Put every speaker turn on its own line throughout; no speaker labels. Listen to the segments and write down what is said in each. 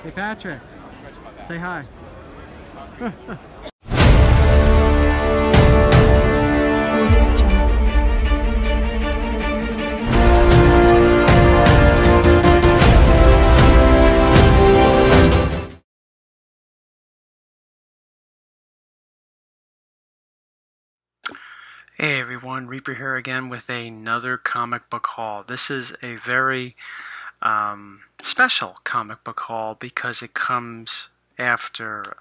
Hey Patrick, say hi. Hey everyone, Reaper here again with another comic book haul. This is a very special comic book haul because it comes after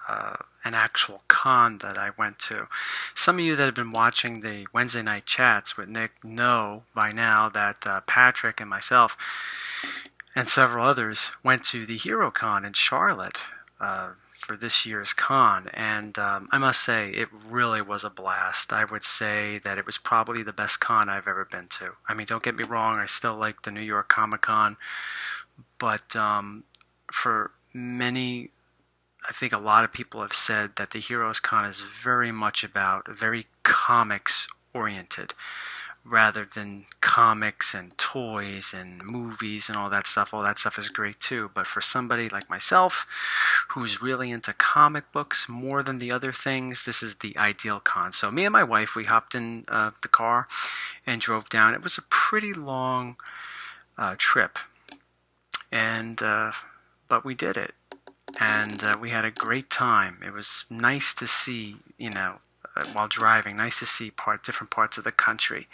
an actual con that I went to. Some of you that have been watching the Wednesday night chats with Nick know by now that Patrick and myself and several others went to the Hero Con in Charlotte for this year's con, and I must say it really was a blast. I would say that it was probably the best con I've ever been to. I mean, don't get me wrong, I still like the New York Comic Con, but for many, I think a lot of people have said that the Heroes Con is very much about very comics oriented rather than comics and toys and movies and all that stuff. All that stuff is great too, but for somebody like myself who's really into comic books more than the other things, this is the ideal con. So me and my wife, we hopped in the car and drove down. It was a pretty long trip, and but we did it, and we had a great time. It was nice to see, you know, while driving, nice to see different parts of the country,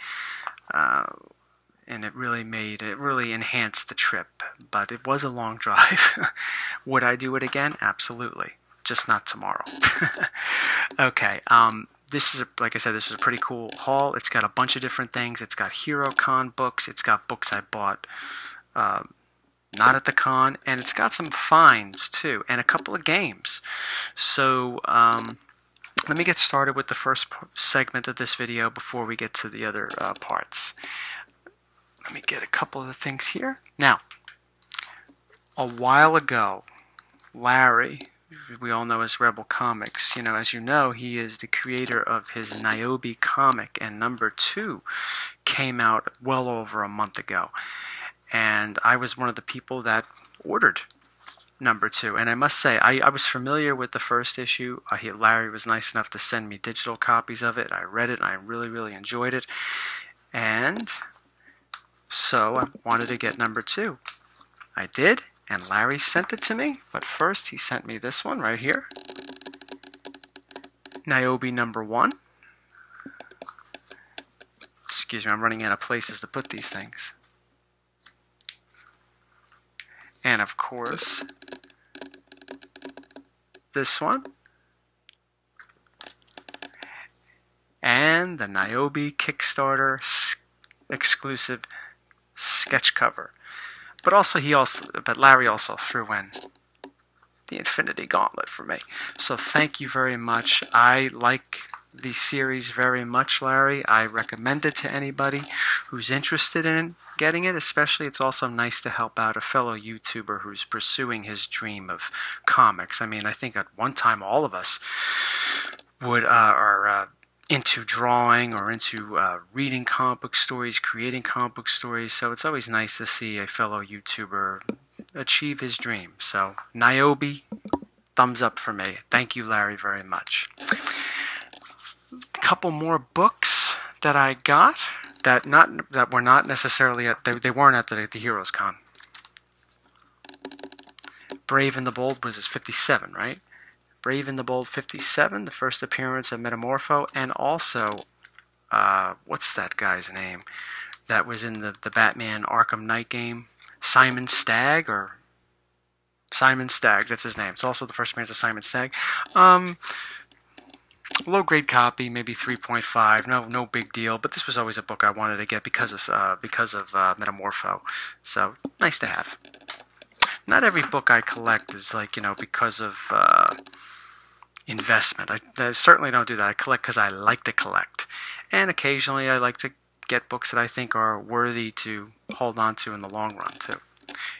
and it really enhanced the trip. But it was a long drive. Would I do it again? Absolutely, just not tomorrow. Okay, this is like I said, this is a pretty cool haul. It's got a bunch of different things. It's got Hero Con books. It's got books I bought not at the con, and it's got some finds too, and a couple of games. So let me get started with the first segment of this video before we get to the other parts. Let me get a couple of the things here. Now, a while ago, Larry, we all know as Rebel Comics, as you know, he is the creator of his Nyobi comic, and number 2 came out well over a month ago. And I was one of the people that ordered number 2, and I must say I was familiar with the first issue. Larry was nice enough to send me digital copies of it. I read it and I really enjoyed it, and so I wanted to get number 2. I did, and Larry sent it to me, but first he sent me this one right here, Nyobi number 1. Excuse me, I'm running out of places to put these things. And of course, this one, and the Nyobi Kickstarter exclusive sketch cover. But Larry also threw in the Infinity Gauntlet for me. So thank you very much. I like the series very much, Larry. I recommend it to anybody who's interested in getting it. Especially, it's also nice to help out a fellow YouTuber who's pursuing his dream of comics. I mean, I think at one time all of us are into drawing or into reading comic book stories, creating comic book stories. So it's always nice to see a fellow YouTuber achieve his dream. So Nyobi, thumbs up for me. Thank you, Larry, very much. A couple more books that I got that were not necessarily they weren't at the Heroes Con. Brave and the Bold was 57, right? Brave and the Bold 57, the first appearance of Metamorpho, and also what's that guy's name that was in the Batman Arkham Knight game? Simon Stagg, that's his name. It's also the first appearance of Simon Stagg. Low grade copy, maybe 3.5. No big deal. But this was always a book I wanted to get because of Metamorpho. So nice to have. Not every book I collect is because of investment. I certainly don't do that. I collect because I like to collect, and occasionally I like to get books that I think are worthy to hold on to in the long run too.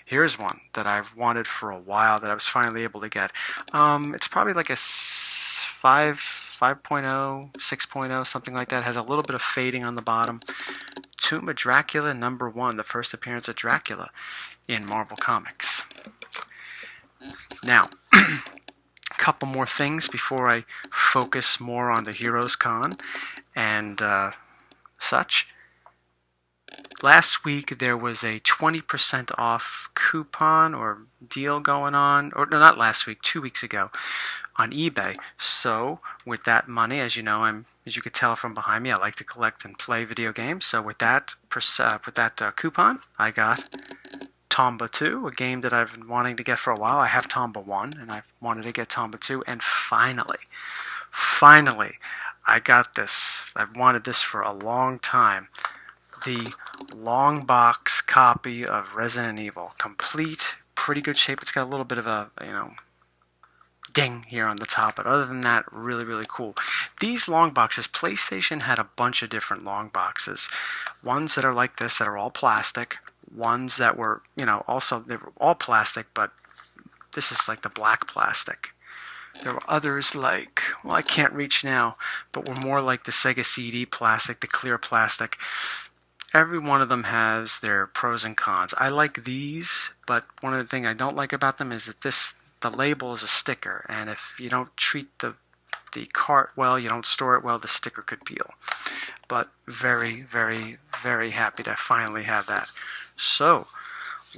Here's one that I've wanted for a while that I was finally able to get. It's probably like a 5.0, 6.0, something like that. It has a little bit of fading on the bottom. Tomb of Dracula #1, the first appearance of Dracula in Marvel Comics. Now, a couple more things before I focus more on the Heroes Con and such. Last week there was a 20% off coupon or deal going on, or no, not last week, 2 weeks ago, on eBay. So with that money, as you know, as you could tell from behind me, I like to collect and play video games. So with that coupon, I got Tomba 2, a game that I've been wanting to get for a while. I have Tomba 1, and I've wanted to get Tomba 2, and finally, I got this. I've wanted this for a long time. The long box copy of Resident Evil, complete, pretty good shape. It's got a little bit of a, ding here on the top, but other than that, really, really cool. These long boxes, PlayStation had a bunch of different long boxes. Ones that are like this, that are all plastic. Ones that were, also, they were all plastic, but this is like the black plastic. There were others like, well, I can't reach now, but were more like the Sega CD plastic, the clear plastic. Every one of them has their pros and cons. I like these, but one of the things I don't like about them is that the label is a sticker, and if you don't treat the cart well, you don't store it well, the sticker could peel. But very, very, very happy to finally have that. So,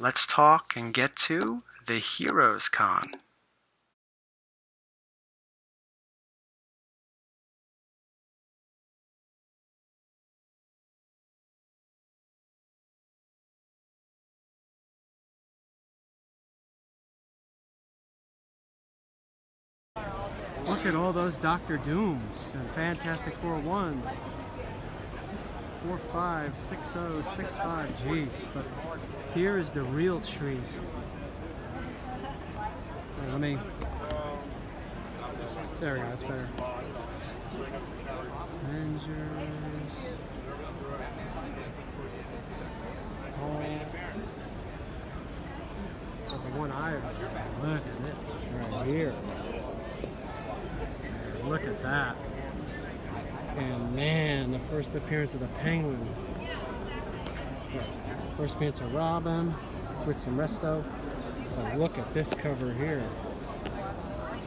let's talk and get to the Heroes Con. Look at all those Dr. Dooms and Fantastic Four ones. 456065. Jeez, but here is the real treat. Let me. There we go. That's better. Avengers. Oh, the one I look at this right here. Look at that. And man, the first appearance of the Penguin. First appearance of Robin with some resto. But look at this cover here.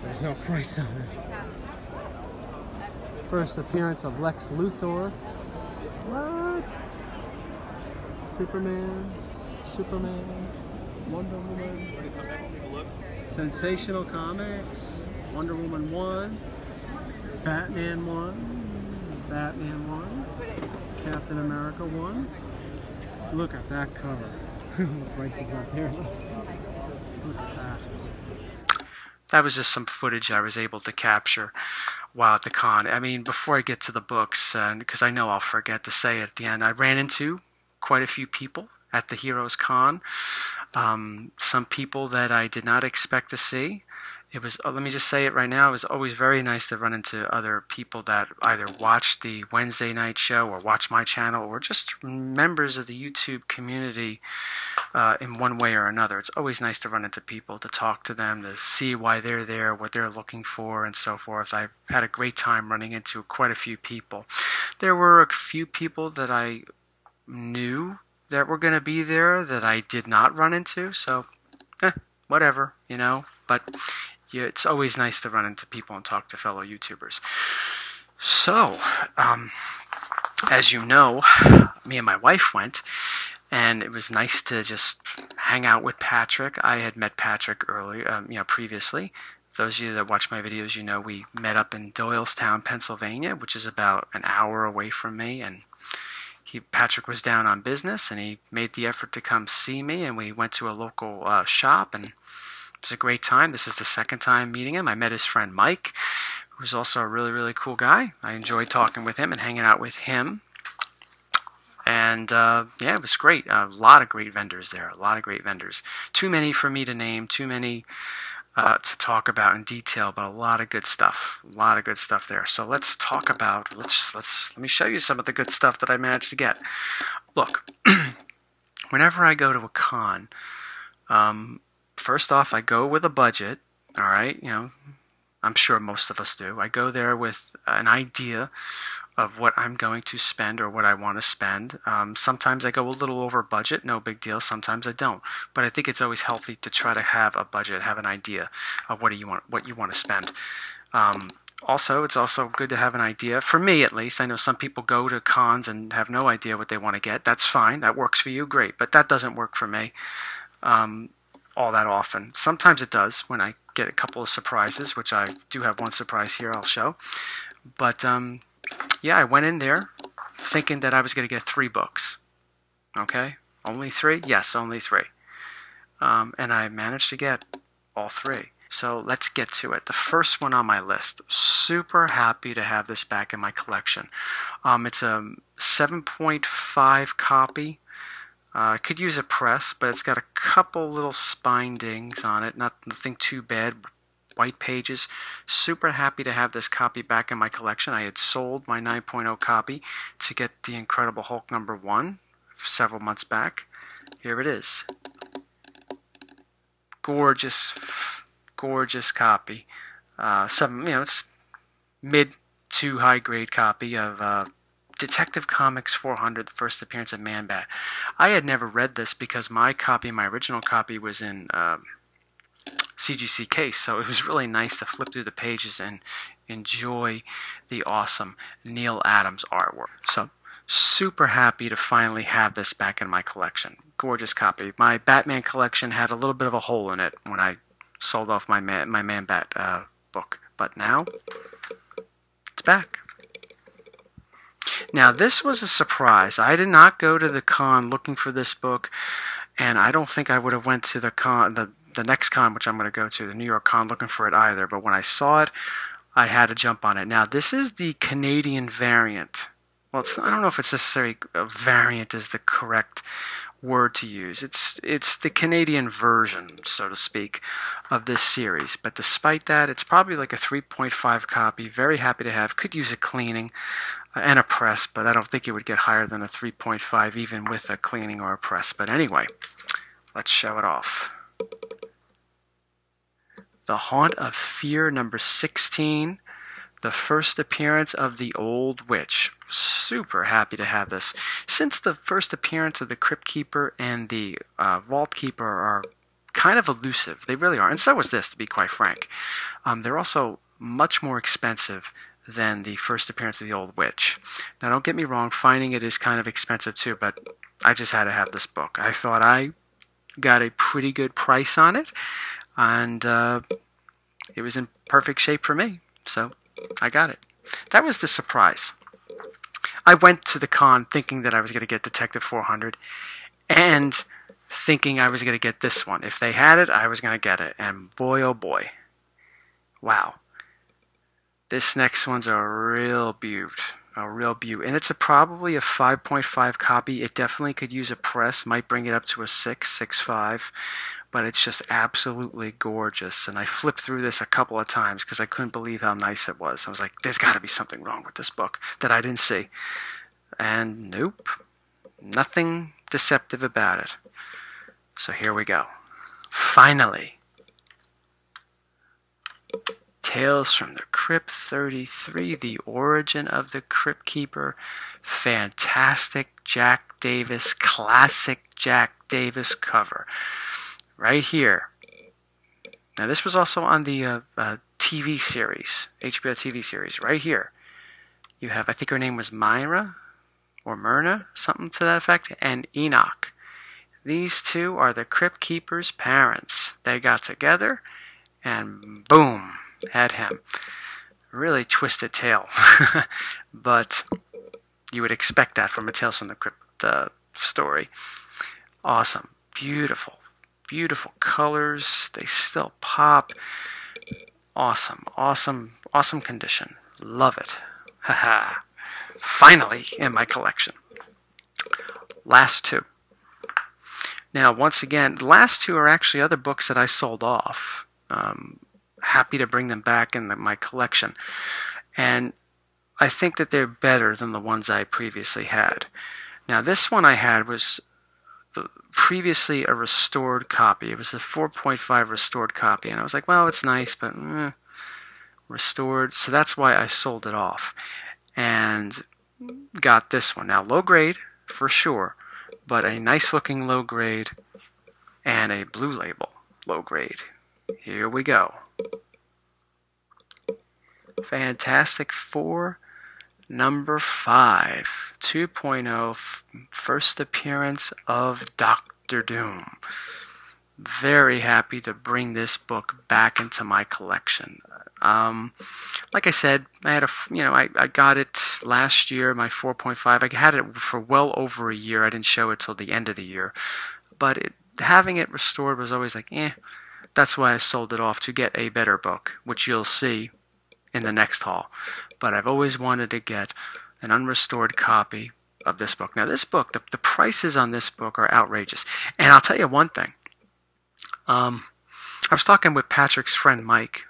There's no price on it. First appearance of Lex Luthor. What? Superman, Wonder Woman. Sensational Comics, Wonder Woman 1. Batman 1, Batman 1, Captain America 1. Look at that cover. The price is not there. Look at that. That was just some footage I was able to capture while at the con. I mean, before I get to the books, because I know I'll forget to say it at the end, I ran into quite a few people at the Heroes Con. Some people that I did not expect to see. It was, let me just say it right now, it was always very nice to run into other people that either watch the Wednesday night show or watch my channel or just members of the YouTube community in one way or another. It's always nice to run into people, to talk to them, to see why they're there, what they're looking for, and so forth. I've had a great time running into quite a few people. There were a few people that I knew that were going to be there that I did not run into, so whatever, but yeah, it's always nice to run into people and talk to fellow YouTubers. So, as you know, me and my wife went, and it was nice to just hang out with Patrick. I had met Patrick earlier, previously. Those of you that watch my videos, we met up in Doylestown, Pennsylvania, which is about an hour away from me, and Patrick was down on business, and he made the effort to come see me, and we went to a local shop, and it was a great time. This is the second time meeting him. I met his friend Mike, who's also a really, really cool guy. I enjoyed talking with him and hanging out with him. And, it was great. A lot of great vendors there. A lot of great vendors. Too many for me to name. Too many to talk about in detail, but a lot of good stuff. A lot of good stuff there. So let's talk about, let me show you some of the good stuff that I managed to get. Look, whenever I go to a con, first off, I go with a budget, all right? I'm sure most of us do. I go there with an idea of what I'm going to spend or what I want to spend. Sometimes I go a little over budget, no big deal. Sometimes I don't. But I think it's always healthy to try to have a budget, have an idea of what you want to spend. Also, it's also good to have an idea. For me, at least, I know some people go to cons and have no idea what they want to get. That's fine. That works for you, great. But that doesn't work for me all that often. Sometimes it does when I get a couple of surprises, which I do have one surprise here I'll show. But yeah, I went in there thinking that I was going to get 3 books. Okay? Only 3? Yes, only 3. And I managed to get all 3. So let's get to it. The first one on my list. Super happy to have this back in my collection. It's a 7.5 copy. I could use a press, but it's got a couple little spine dings on it. Nothing too bad. White pages. Super happy to have this copy back in my collection. I had sold my 9.0 copy to get the Incredible Hulk #1 several months back. Here it is. Gorgeous, gorgeous copy. It's mid to high grade copy of Detective Comics 400, the first appearance of Man-Bat. I had never read this because my original copy was in CGC case, so it was really nice to flip through the pages and enjoy the awesome Neil Adams artwork. So super happy to finally have this back in my collection. Gorgeous copy. My Batman collection had a little bit of a hole in it when I sold off my Man-Bat book, but now it's back. Now this was a surprise. I did not go to the con looking for this book, and I don't think I would have went to the next con, which I'm going to go to, the New York con, looking for it either. But when I saw it, I had to jump on it. Now this is the Canadian variant. Well, I don't know if it's necessarily a variant is the correct word to use. It's the Canadian version, so to speak, of this series. But despite that, it's probably like a 3.5 copy. Very happy to have. Could use a cleaning and a press, but I don't think it would get higher than a 3.5 even with a cleaning or a press. But anyway, let's show it off. The Haunt of Fear #16. The first appearance of the Old Witch. Super happy to have this. Since the first appearance of the Crypt Keeper and the Vault Keeper are kind of elusive, they really are, and so was this, to be quite frank. They're also much more expensive than the first appearance of the Old Witch. Now don't get me wrong, finding it is kind of expensive too, but I just had to have this book. I thought I got a pretty good price on it, and it was in perfect shape for me, so I got it. That was the surprise. I went to the con thinking that I was going to get Detective 400 and thinking I was going to get this one. If they had it, I was going to get it. And boy, oh boy. Wow. This next one's a real beaut. A real beaut. And it's probably a 5.5 copy. It definitely could use a press. Might bring it up to a 6.5. But it's just absolutely gorgeous. And I flipped through this a couple of times because I couldn't believe how nice it was. I was like, there's got to be something wrong with this book that I didn't see. And nope. Nothing deceptive about it. So here we go. Finally. Tales from the Crypt 33, The Origin of the Crypt Keeper. Fantastic Jack Davis, classic Jack Davis cover. Right here. Now this was also on the TV series, HBO TV series, right here. You have, I think her name was Myra, or Myrna, something to that effect, and Enoch. These two are the Crypt Keeper's parents. They got together, and boom, had him. Really twisted tale. But you would expect that from a Tales from the Crypt story. Awesome. Beautiful. Beautiful colors. They still pop. Awesome. Awesome. Awesome condition. Love it. Haha. Finally in my collection. Last two. Now, once again, the last two are actually other books that I sold off. Happy to bring them back in my collection. And I think that they're better than the ones I previously had. Now, this one I had was previously a restored copy. It was a 4.5 restored copy. And I was like, well, it's nice, but restored. So that's why I sold it off. and got this one. Now, low grade for sure, but a nice looking low grade and a blue label low grade. Here we go. Fantastic Four number 5, 2.0, first appearance of Doctor Doom. Very happy to bring this book back into my collection. Like I said, I had I got it last year, my 4.5. I had it for well over a year. I didn't show it till the end of the year, but having it restored was always like, That's why I sold it off, to get a better book, which you'll see in the next haul. But I've always wanted to get an unrestored copy of this book. Now, this book, the prices on this book are outrageous. And I'll tell you one thing. I was talking with Patrick's friend Mike,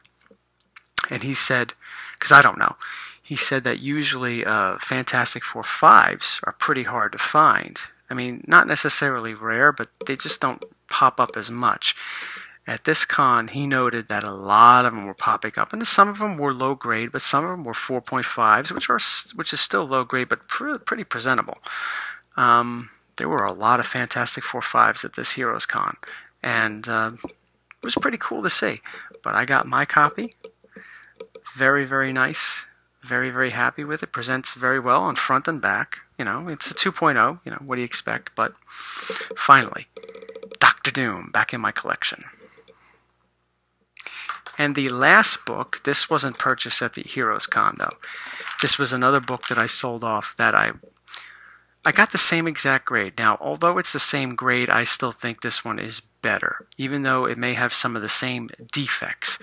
and he said, because I don't know, he said that usually Fantastic Four 5s are pretty hard to find. I mean, not necessarily rare, but they just don't pop up as much. At this con, he noted that a lot of them were popping up, and some of them were low grade, but some of them were 4.5s, which is still low grade, but pretty presentable. There were a lot of Fantastic Four 5s at this Heroes Con, and it was pretty cool to see. But I got my copy. Very, very nice. Very, very happy with it. Presents very well on front and back. It's a 2.0. What do you expect? But finally, Doctor Doom back in my collection. And the last book, this wasn't purchased at the Heroes Con though. This was another book that I sold off that I got the same exact grade. Now, although it's the same grade, I still think this one is better, even though it may have some of the same defects.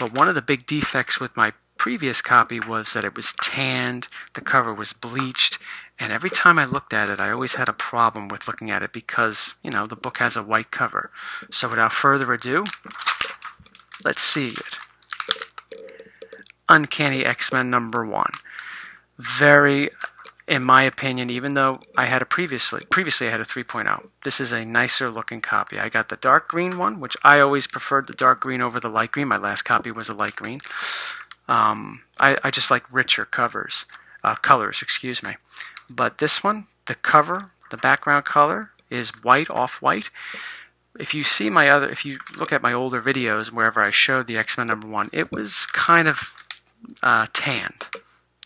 But one of the big defects with my previous copy was that it was tanned, the cover was bleached, and every time I looked at it, I always had a problem with looking at it because, the book has a white cover. So without further ado, let's see it. Uncanny X-Men number 1. Very, in my opinion, even though I had a previously I had a 3.0, this is a nicer looking copy. I got the dark green one, which I always preferred the dark green over the light green. My last copy was a light green. I just like richer colors, excuse me. But this one, the cover, the background color is white, off-white. If you look at my older videos wherever I showed the X-Men number 1, it was kind of tanned.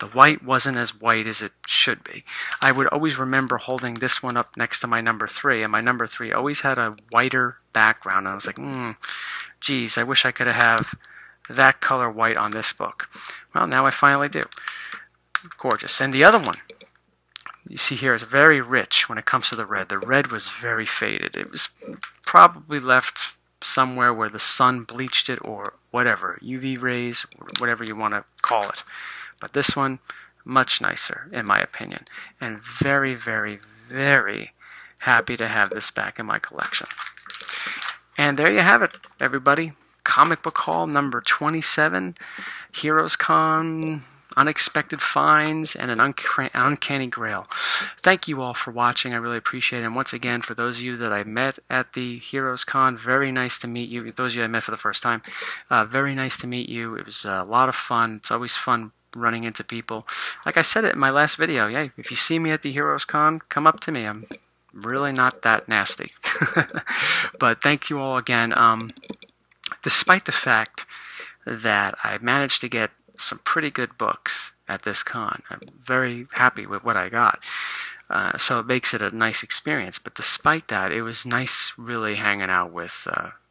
The white wasn't as white as it should be. I would always remember holding this one up next to my number 3, and my number 3 always had a whiter background. And I was like, geez, I wish I could have that color white on this book. Well, now I finally do. Gorgeous. And the other one, you see here, is very rich when it comes to the red. The red was very faded. It was probably left somewhere where the sun bleached it or whatever, UV rays, whatever you want to call it. But this one, much nicer, in my opinion. And very, very, very happy to have this back in my collection. And there you have it, everybody. Comic Book Haul number 27, Heroes Con, Unexpected Finds, and an Uncanny Grail. Thank you all for watching. I really appreciate it. And once again, for those of you that I met at the Heroes Con, very nice to meet you. Those of you I met for the first time, very nice to meet you. It was a lot of fun. It's always fun running into people. Like I said it in my last video, if you see me at the Heroes Con, come up to me. I'm really not that nasty. But thank you all again. Despite the fact that I managed to get some pretty good books at this con, I'm very happy with what I got. So it makes it a nice experience. But despite that, it was nice really hanging out with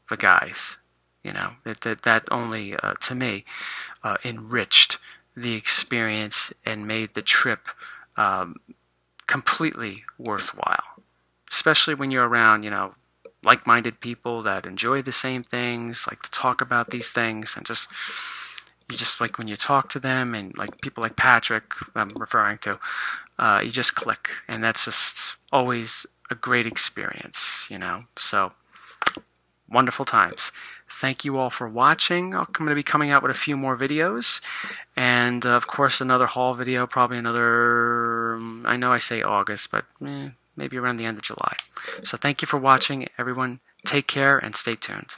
the guys. That only, to me, enriched the experience and made the trip completely worthwhile. Especially when you're around, like-minded people that enjoy the same things, like to talk about these things, and you just like when you talk to them, and like people like Patrick I'm referring to, you just click, and that's just always a great experience, So, wonderful times. Thank you all for watching. I'm going to be coming out with a few more videos, and of course another haul video, probably another, I know I say August, but maybe around the end of July. So thank you for watching, everyone. Take care and stay tuned.